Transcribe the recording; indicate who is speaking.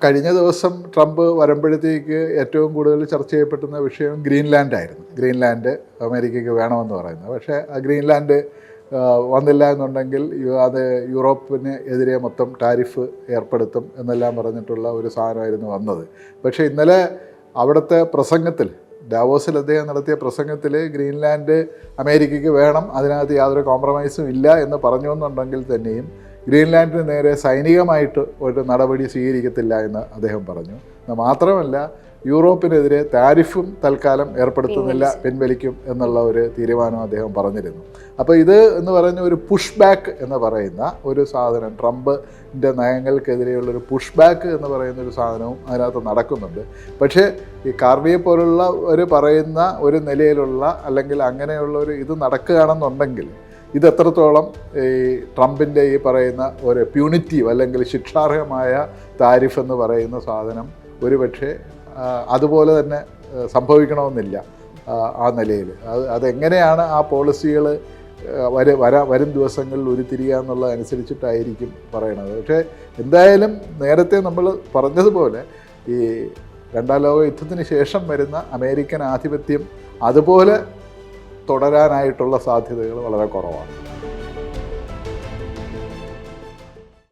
Speaker 1: കഴിഞ്ഞ ദിവസം ട്രംപ് വരുമ്പോഴത്തേക്ക് ഏറ്റവും കൂടുതൽ ചർച്ച ചെയ്യപ്പെടുന്ന വിഷയം ഗ്രീൻലാൻഡായിരുന്നു. ഗ്രീൻലാൻഡ് അമേരിക്കയ്ക്ക് വേണമെന്ന് പറയുന്നത്. പക്ഷേ ആ ഗ്രീൻലാൻഡ് വന്നില്ല എന്നുണ്ടെങ്കിൽ അത് യൂറോപ്പിന് എതിരെ മൊത്തം ടാരിഫ് ഏർപ്പെടുത്തും എന്നെല്ലാം പറഞ്ഞിട്ടുള്ള ഒരു സാധനമായിരുന്നു വന്നത്. പക്ഷേ ഇന്നലെ അവിടുത്തെ പ്രസംഗത്തിൽ, ഡാവോസിൽ അദ്ദേഹം നടത്തിയ പ്രസംഗത്തിൽ ഗ്രീൻലാൻഡ് അമേരിക്കയ്ക്ക് വേണം, അതിനകത്ത് യാതൊരു കോംപ്രമൈസും ഇല്ല എന്ന് പറഞ്ഞു എന്നുണ്ടെങ്കിൽ തന്നെയും ഗ്രീൻലാൻഡിന് നേരെ സൈനികമായിട്ട് ഒരു നടപടി സ്വീകരിക്കത്തില്ല എന്ന് അദ്ദേഹം പറഞ്ഞു. മാത്രമല്ല, യൂറോപ്പിനെതിരെ താരിഫും തൽക്കാലം ഏർപ്പെടുത്തുന്നില്ല, പിൻവലിക്കും എന്നുള്ള ഒരു തീരുമാനം അദ്ദേഹം പറഞ്ഞിരുന്നു. അപ്പോൾ ഇത് എന്ന് പറയുന്ന ഒരു പുഷ് ബാക്ക് എന്ന് പറയുന്ന ഒരു സാധനം, ട്രംപിൻ്റെ നയങ്ങൾക്കെതിരെയുള്ളൊരു പുഷ് ബാക്ക് എന്ന് പറയുന്ന ഒരു സാധനവും അതിനകത്ത് നടക്കുന്നുണ്ട്. പക്ഷേ ഈ കാർണിയെ പോലുള്ള ഒരു പറയുന്ന ഒരു നിലയിലുള്ള അല്ലെങ്കിൽ അങ്ങനെയുള്ള ഒരു ഇത് നടക്കുകയാണെന്നുണ്ടെങ്കിൽ ഇത് എത്രത്തോളം ഈ ട്രംപിൻ്റെ ഈ പറയുന്ന ഒരു പ്യൂണിറ്റീവ് അല്ലെങ്കിൽ ശിക്ഷാർഹമായ താരിഫ് എന്ന് പറയുന്ന സാധനം ഒരുപക്ഷെ അതുപോലെ തന്നെ സംഭവിക്കണമെന്നില്ല ആ നിലയിൽ. അതെങ്ങനെയാണ് ആ പോളിസികൾ വരും ദിവസങ്ങളിൽ ഉരുത്തിരിയുക എന്നുള്ളതനുസരിച്ചിട്ടായിരിക്കും പറയണത്. പക്ഷേ എന്തായാലും നേരത്തെ നമ്മൾ പറഞ്ഞതുപോലെ ഈ രണ്ടാം ലോക യുദ്ധത്തിന് ശേഷം വരുന്ന അമേരിക്കൻ ആധിപത്യം അതുപോലെ തുടരാനായിട്ടുള്ള സാധ്യതകൾ വളരെ കുറവാണ്.